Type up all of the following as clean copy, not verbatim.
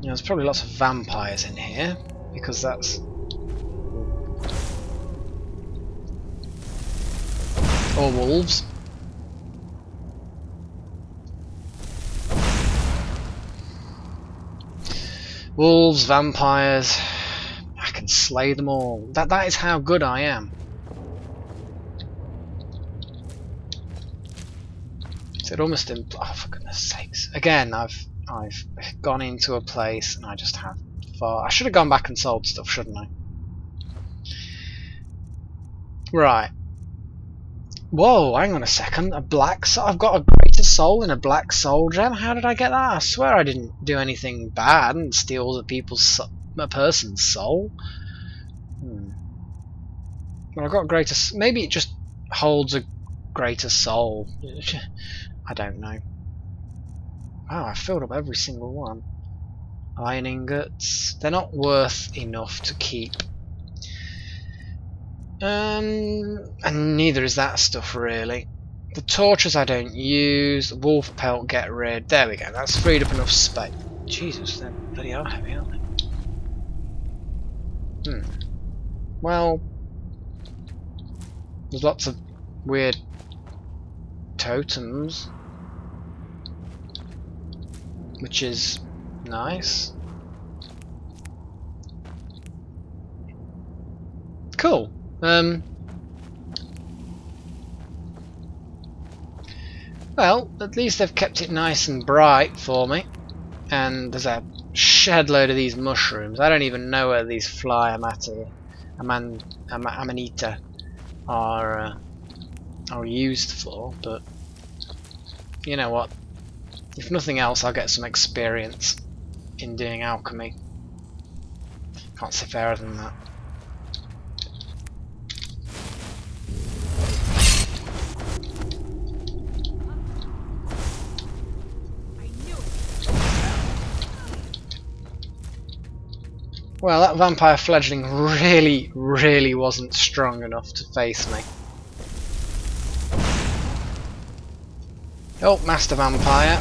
You know, there's probably lots of vampires in here, because that's... Or wolves. Wolves, vampires... I can slay them all. That is how good I am. So it almost oh, for goodness sakes. Again, I've gone into a place and I just have far... I should have gone back and sold stuff, shouldn't I? Right. Whoa, hang on a second. A black soul? I've got a greater soul in a black soul gem? How did I get that? I swear I didn't do anything bad. I didn't steal a person's soul. Well, I've got a greater... Maybe it just holds a greater soul. I don't know. Wow, I filled up every single one. Iron ingots. They're not worth enough to keep. And neither is that stuff really. The torches I don't use. Wolf pelt, get rid. There we go. That's freed up enough space. Jesus, they bloody are heavy, aren't they? Well, there's lots of weird totems, which is nice. Cool. Well, at least they've kept it nice and bright for me. And there's a shed load of these mushrooms. I don't even know where these fly amanita are used for, but you know what? If nothing else, I'll get some experience in doing alchemy. Can't say fairer than that. Well, that vampire fledgling really wasn't strong enough to face me. Oh, Master Vampire.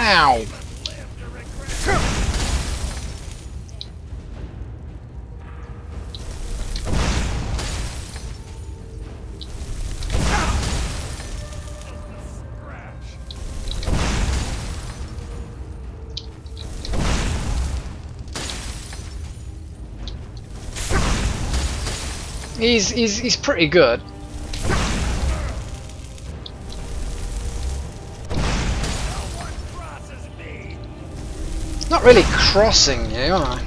Ow! He's pretty good. Not really crossing you, am I?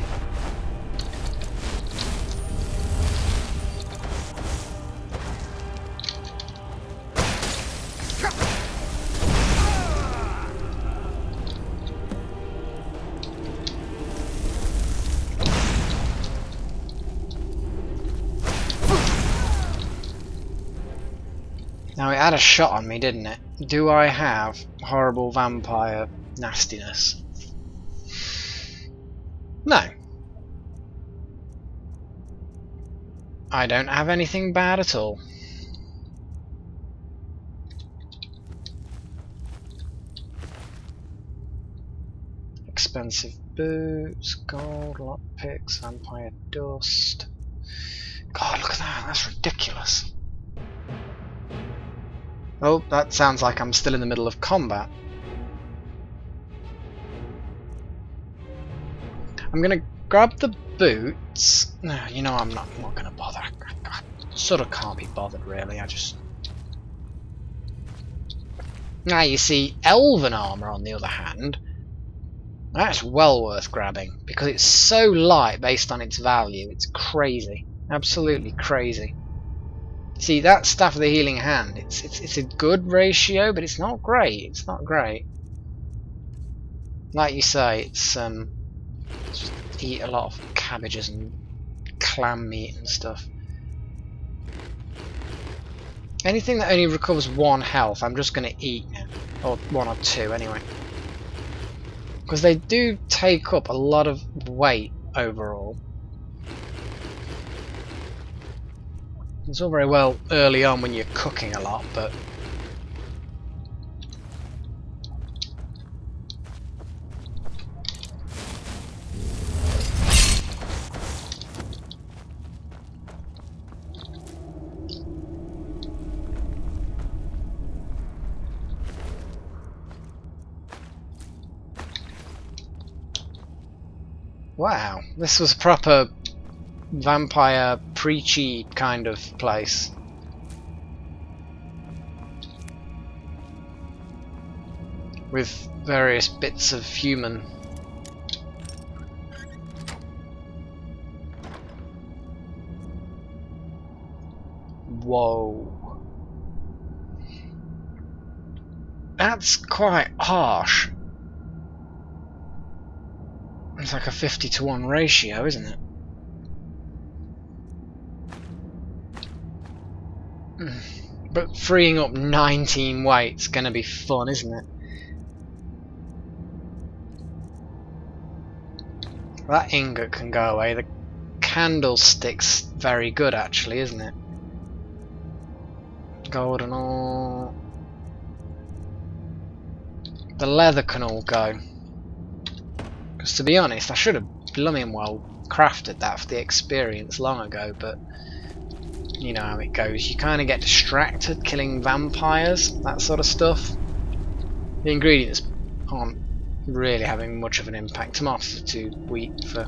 Now it had a shot on me, didn't it? Do I have horrible vampire nastiness? No. I don't have anything bad at all. Expensive boots, gold, lockpicks, vampire dust. God, look at that, that's ridiculous. Oh, that sounds like I'm still in the middle of combat. I'm gonna grab the boots. No, you know I'm not gonna bother. I sort of can't be bothered really. I just... Now you see, elven armour on the other hand, that's well worth grabbing because it's so light based on its value. It's crazy, absolutely crazy. See, that Staff of the Healing Hand, it's a good ratio, but it's not great. It's not great. Like you say, it's just eat a lot of cabbages and clam meat and stuff. Anything that only recovers 1 health, I'm just going to eat now. Or 1 or 2 anyway. Because they do take up a lot of weight overall. It's all very well early on when you're cooking a lot, but... Wow, this was a proper vampire preachy kind of place. With various bits of human. Whoa. That's quite harsh. It's like a 50-to-1 ratio, isn't it? But freeing up 19 weight's gonna be fun, isn't it? That ingot can go away. The candlestick's very good, actually, isn't it? Golden ore. The leather can all go. Because to be honest, I should have blooming well crafted that for the experience long ago, but you know how it goes. You kind of get distracted killing vampires, that sort of stuff. The ingredients aren't really having much of an impact. Tomatoes are too weak for...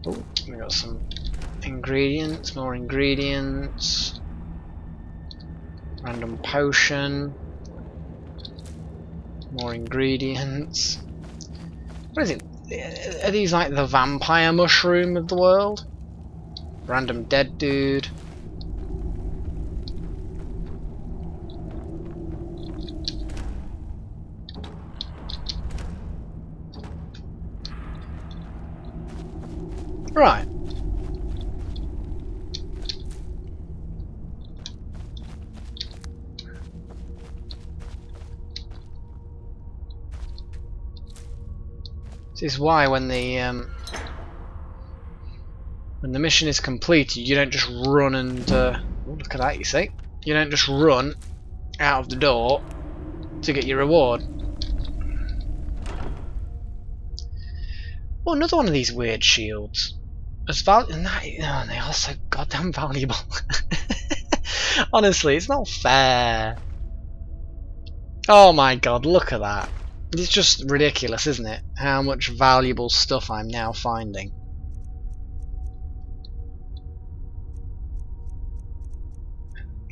Oh, we got some ingredients, more ingredients. Random potion. More ingredients. What is it? Are these like the vampire mushroom of the world? Random dead dude. Right. This is why when the mission is completed, you don't just run and oh, look at that, you see? You don't just run out of the door to get your reward. Oh, another one of these weird shields. As oh, they are so goddamn valuable. Honestly, it's not fair. Oh my god, look at that. It's just ridiculous, isn't it? How much valuable stuff I'm now finding.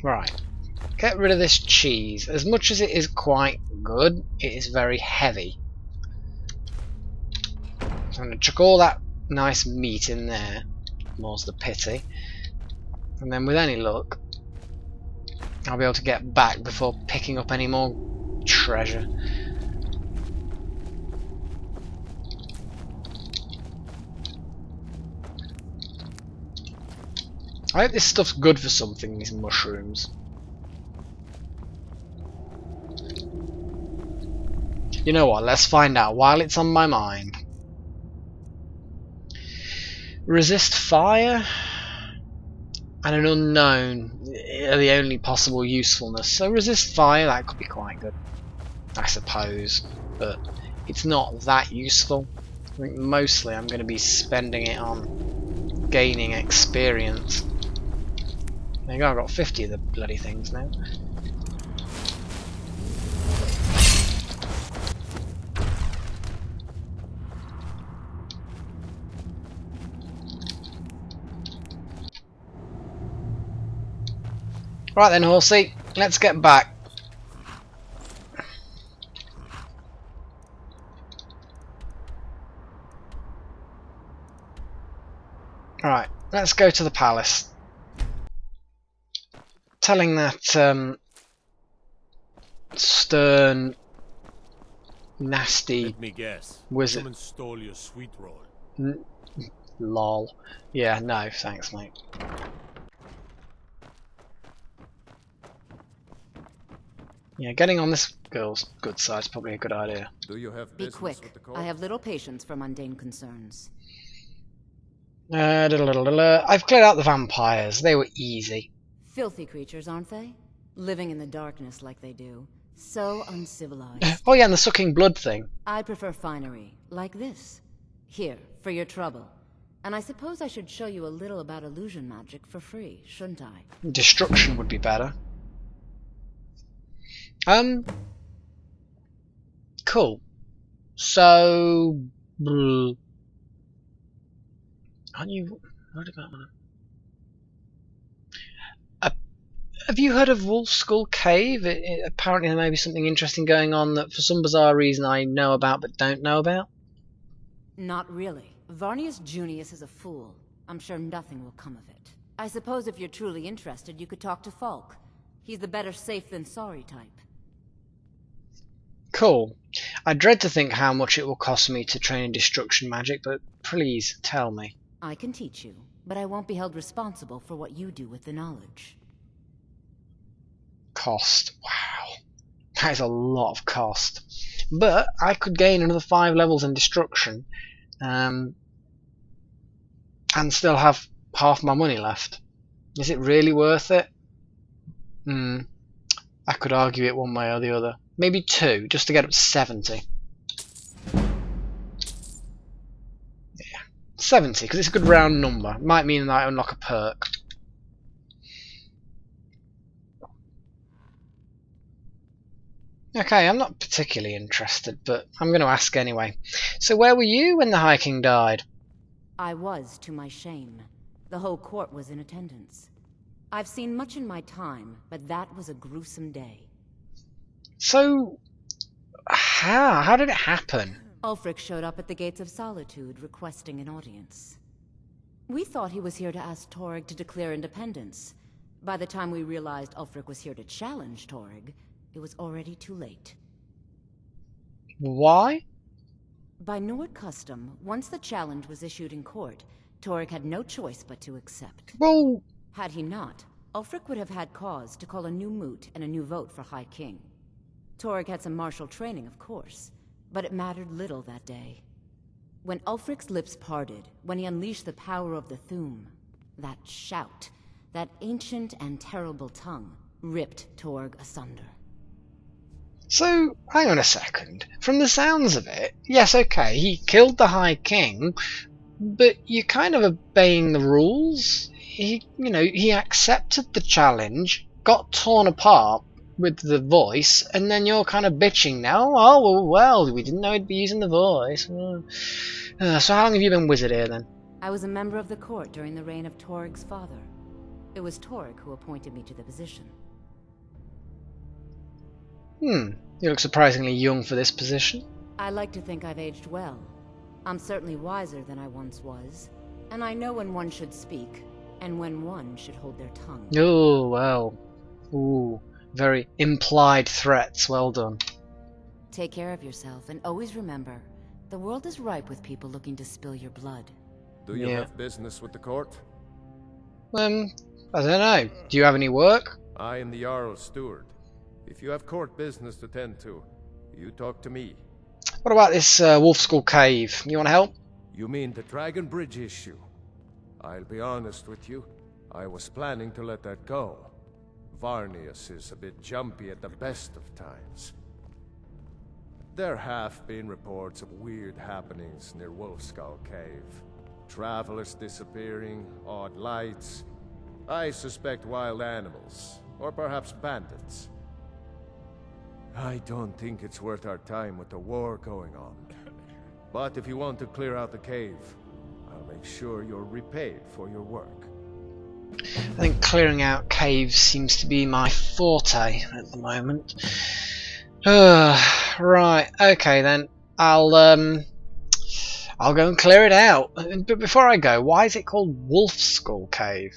Right. Get rid of this cheese. As much as it is quite good, it is very heavy. So I'm going to chuck all that nice meat in there. More's the pity. And then with any luck, I'll be able to get back before picking up any more treasure. I hope this stuff's good for something, these mushrooms. You know what, let's find out while it's on my mind. Resist fire and an unknown are the only possible usefulness. So resist fire, that could be quite good, I suppose. But it's not that useful. I think mostly I'm going to be spending it on gaining experience. There you go, I've got 50 of the bloody things now. Right then, horsey, let's get back. Right, let's go to the palace. telling that stern, nasty Let me guess. wizard. Someone stole your sweet roll. Lol. Yeah, no, thanks, mate. Yeah, getting on this girl's good side is probably a good idea. Do you have Be business quick. with the court? I have little patience for mundane concerns. I've cleared out the vampires. They were easy. Filthy creatures, aren't they? Living in the darkness like they do. So uncivilized. Oh yeah, and the sucking blood thing. I prefer finery, like this. Here, for your trouble. And I suppose I should show you a little about illusion magic for free, shouldn't I? Destruction would be better. Cool. So, aren't you worried about one? Have you heard of Wolf Skull Cave? Apparently there may be something interesting going on that for some bizarre reason I know about but don't know about. Not really. Varnius Junius is a fool. I'm sure nothing will come of it. I suppose if you're truly interested, you could talk to Falk. He's the better safe than sorry type. Cool. I dread to think how much it will cost me to train in destruction magic, but please tell me. I can teach you, but I won't be held responsible for what you do with the knowledge. Cost. Wow. That is a lot of cost. But I could gain another 5 levels in destruction and still have half my money left. Is it really worth it? I could argue it one way or the other. Maybe 2, just to get up to 70. Yeah, 70, because it's a good round number. It might mean that I unlock a perk. Okay, I'm not particularly interested, but I'm going to ask anyway. So where were you when the High King died? I was, to my shame. The whole court was in attendance. I've seen much in my time, but that was a gruesome day. So, how did it happen? Ulfric showed up at the Gates of Solitude, requesting an audience. We thought he was here to ask Torygg to declare independence. By the time we realized Ulfric was here to challenge Torygg, it was already too late. Why? By Nord custom, once the challenge was issued in court, Torygg had no choice but to accept. Well, Had he not, Ulfric would have had cause to call a new moot and a new vote for High King. Torygg had some martial training, of course, but it mattered little that day. When Ulfric's lips parted, when he unleashed the power of the Thu'um, that shout, that ancient and terrible tongue, ripped Torygg asunder. so, hang on a second. From the sounds of it, yes, okay, he killed the High King, but you're kind of obeying the rules. He accepted the challenge, got torn apart with the voice, and then you're kind of bitching now. Oh, well, we didn't know he'd be using the voice. So how long have you been wizard here, then? I was a member of the court during the reign of Torygg's father. It was Torygg who appointed me to the position. You look surprisingly young for this position. I like to think I've aged well. I'm certainly wiser than I once was, and I know when one should speak, and when one should hold their tongue. Oh, well. Ooh, very implied threats. Well done. Take care of yourself, and always remember, the world is ripe with people looking to spill your blood. Do you Yeah. have business with the court? I don't know. Do you have any work? I am the Jarl's steward. If you have court business to tend to, you talk to me. What about this Wolf Skull Cave? You want to help? You mean the Dragon Bridge issue? I'll be honest with you. I was planning to let that go. Varnius is a bit jumpy at the best of times. There have been reports of weird happenings near Wolfskull Cave. Travelers disappearing, odd lights. I suspect wild animals, or perhaps bandits. I don't think it's worth our time with the war going on. But if you want to clear out the cave, I'll make sure you're repaid for your work. I think clearing out caves seems to be my forte at the moment. Right, okay then. I'll go and clear it out. But before I go, why is it called Wolf Skull Cave?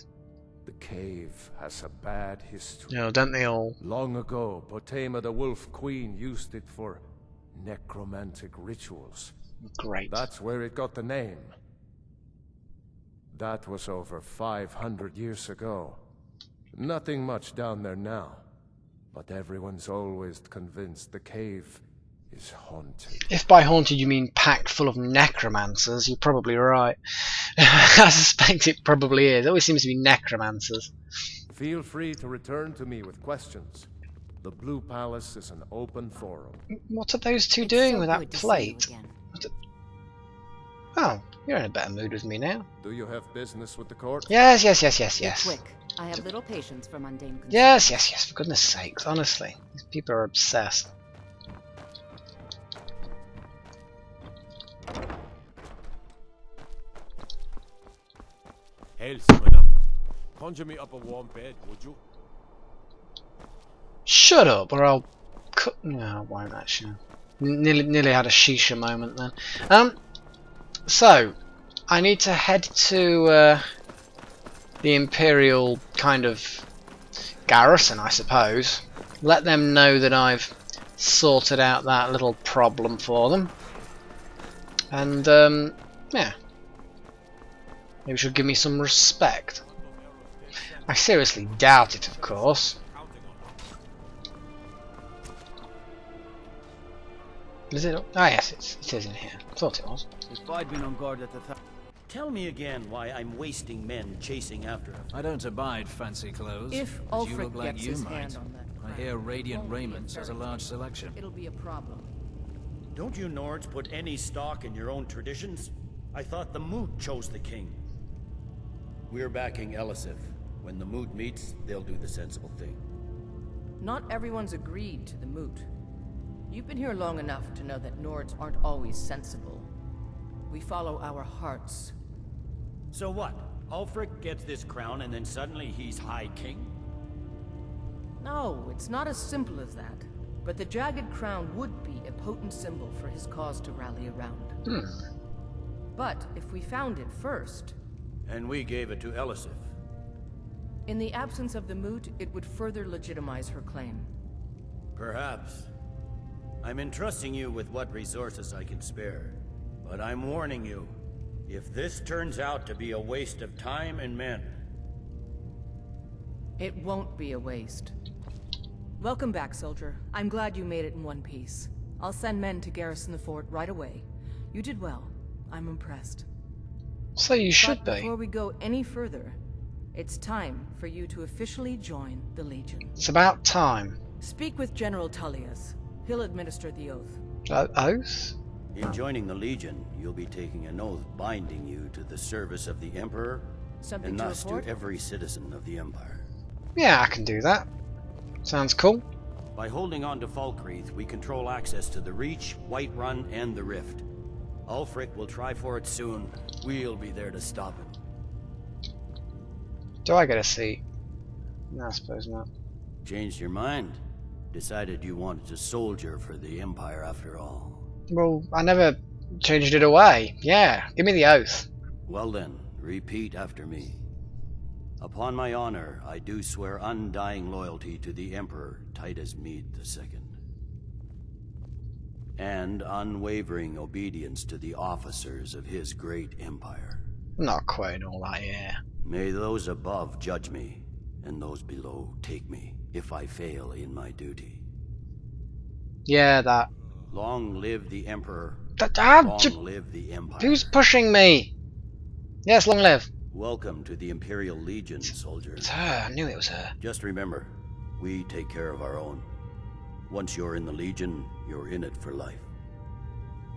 The cave has a bad history. No, don't they all? Long ago, Potema the Wolf Queen used it for necromantic rituals. Great. That's where it got the name. That was over 500 years ago. Nothing much down there now, but everyone's always convinced the cave is haunted. If by haunted you mean packed full of necromancers, you're probably right. I suspect it probably is. It always seems to be necromancers. Feel free to return to me with questions. The Blue Palace is an open forum. What are those two It's doing so with that good to see you plate? again. Oh, you're in a better mood with me now. Do you have business with the court? Yes. Be quick. I have little patience for mundane concerns. Yes. For goodness sakes, honestly. These people are obsessed. Hail, Simona. Conjure me up a warm bed, would you? Shut up, or I'll cut. No, I won't actually. Nearly had a shisha moment then. So I need to head to the Imperial kind of garrison, I suppose. Let them know that I've sorted out that little problem for them, and yeah, maybe she'll give me some respect. I seriously doubt it, of course. Is it? Ah, yes, it is in here. Thought it was. If I'd been on guard at the time. Tell me again why I'm wasting men chasing after him. I don't abide fancy clothes. If but you Ulfric look like gets you his might. hand on that I crown, hear it Radiant won't be a Raiment has a very large good selection. It'll be a problem. Don't you Nords put any stock in your own traditions? I thought the Moot chose the king. We're backing Elisif. When the Moot meets, they'll do the sensible thing. Not everyone's agreed to the moot. You've been here long enough to know that Nords aren't always sensible. We follow our hearts. So what? Ulfric gets this crown and then suddenly he's High King? No, it's not as simple as that. But the jagged crown would be a potent symbol for his cause to rally around. But if we found it first... And we gave it to Elisif. In the absence of the moot, it would further legitimize her claim. Perhaps. I'm entrusting you with what resources I can spare. But I'm warning you, if this turns out to be a waste of time and men... It won't be a waste. Welcome back, soldier. I'm glad you made it in one piece. I'll send men to garrison the fort right away. You did well. I'm impressed. So you should But be. before we go any further, it's time for you to officially join the Legion. It's about time. Speak with General Tullius. He'll administer the oath. Oath? In joining the Legion, you'll be taking an oath binding you to the service of the Emperor, Something and to thus to report? every citizen of the Empire. Yeah, I can do that. Sounds cool. By holding on to Falkreath, we control access to the Reach, Whiterun, and the Rift. Ulfric will try for it soon. We'll be there to stop him. Do I get a seat? No, I suppose not. Changed your mind? Decided you wanted to soldier for the Empire after all. Well, I never changed it away. Yeah, give me the oath. Well then, repeat after me. Upon my honor, I do swear undying loyalty to the Emperor Titus Mede II. And unwavering obedience to the officers of his great empire. Not quite all that, yeah. May those above judge me, and those below take me, if I fail in my duty. Yeah, that. Long live the Emperor. Long live the Empire. Who's pushing me? Yes, long live. Welcome to the Imperial Legion, soldiers. It's her. I knew it was her. Just remember, we take care of our own. Once you're in the Legion, you're in it for life.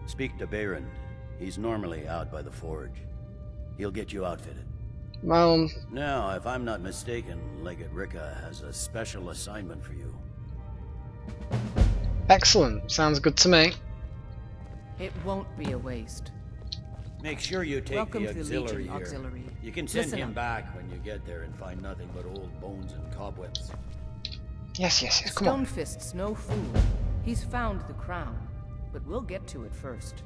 Speak to Behrend. He's normally out by the forge. He'll get you outfitted. Well, Now, if I'm not mistaken, Legate Rika has a special assignment for you. excellent. Sounds good to me. It won't be a waste. Make sure you take Welcome the to the auxiliary Legion here. Auxiliary. You can send Listen him up. back when you get there and find nothing but old bones and cobwebs. Yes. Come on. Stonefist's no fool. He's found the crown, but we'll get to it first.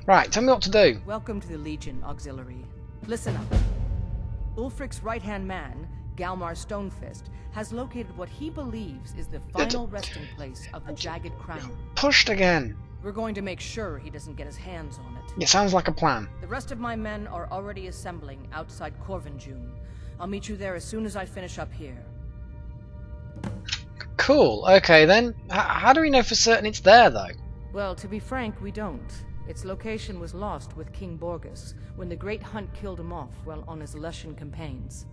Right, tell me what to do. Welcome to the Legion Auxiliary. Listen up. Ulfric's right-hand man, Galmar Stonefist, has located what he believes is the final resting place of the Jagged Crown. Pushed again. We're going to make sure he doesn't get his hands on it. It sounds like a plan. The rest of my men are already assembling outside Corvinjune. I'll meet you there as soon as I finish up here. Cool. Okay then. How do we know for certain it's there though? Well, to be frank, we don't. Its location was lost with King Borgus when the Great Hunt killed him off while on his Lushan campaigns.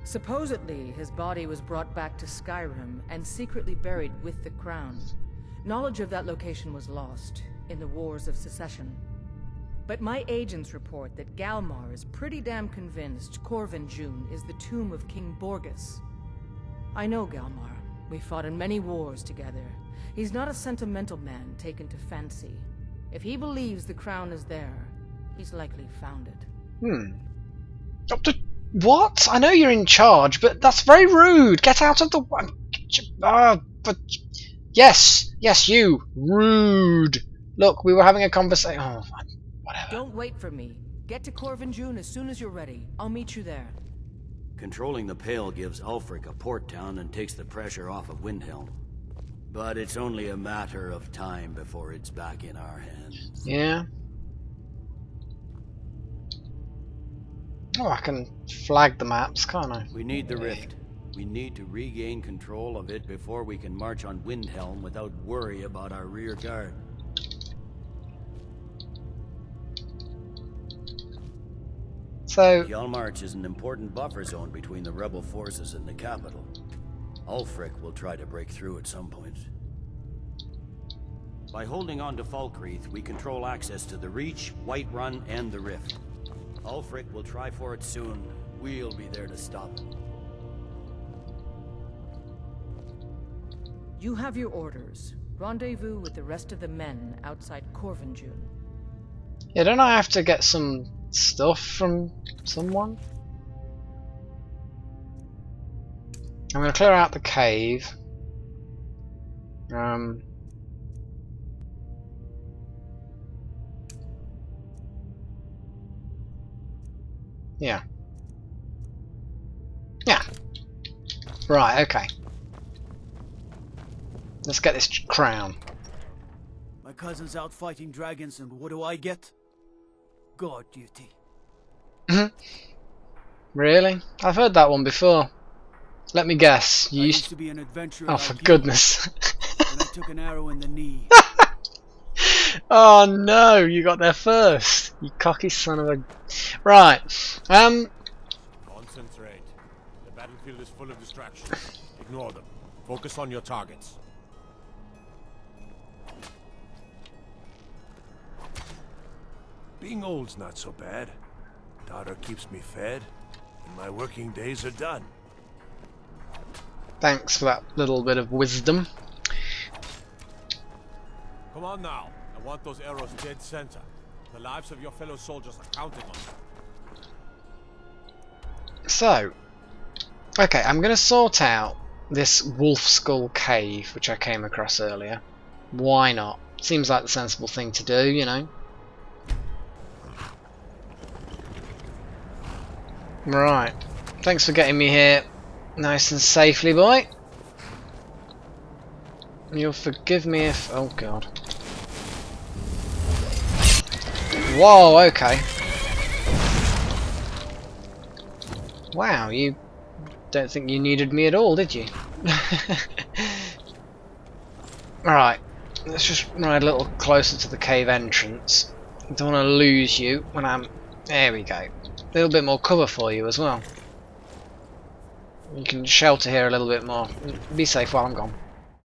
Supposedly, his body was brought back to Skyrim and secretly buried with the crown. Knowledge of that location was lost in the Wars of Secession. But my agents report that Galmar is pretty damn convinced Corvinjune is the tomb of King Borgus. I know Galmar. We fought in many wars together. He's not a sentimental man taken to fancy. If he believes the crown is there, he's likely found it. What? I know you're in charge, but that's very rude. Get out of the way. But yes, you rude. Look, we were having a conversation. Oh, whatever. Don't wait for me. Get to Corvinjune as soon as you're ready. I'll meet you there. Controlling the Pale gives Ulfric a port town and takes the pressure off of Windhelm. But it's only a matter of time before it's back in our hands. Yeah. Oh, I can flag the maps, can't I? We need the rift. We need to regain control of it before we can march on Windhelm without worry about our rear guard. So Hjalmarch is an important buffer zone between the rebel forces and the capital. Ulfric will try to break through at some point. By holding on to Falkreath, we control access to the Reach, Whiterun, and the Rift. Ulfric will try for it soon. We'll be there to stop him. You have your orders. Rendezvous with the rest of the men outside Corvinjune. yeah, don't I have to get some stuff from someone? I'm going to clear out the cave. Yeah. Right, okay. Let's get this crown. My cousin's out fighting dragons, and what do I get? Guard duty. Really? I've heard that one before. Let me guess. You I used used to be an adventurer. Oh, like for you, goodness. and I took an arrow in the knee. Oh no, you got there first. You cocky son of a... Right. Concentrate. The battlefield is full of distractions. Ignore them. Focus on your targets. Being old's not so bad. Daughter keeps me fed, and my working days are done. Thanks for that little bit of wisdom. Come on now. I want those arrows dead center. The lives of your fellow soldiers are counting on them. So, okay, I'm going to sort out this wolf skull cave which I came across earlier. Why not? Seems like the sensible thing to do, you know. Right, thanks for getting me here nice and safely, boy. You'll forgive me if... oh god. Whoa, okay. Wow, you don't think you needed me at all, did you? Alright, let's just ride a little closer to the cave entrance. I don't want to lose you when I'm... there we go. A little bit more cover for you as well. You can shelter here a little bit more. Be safe while I'm gone.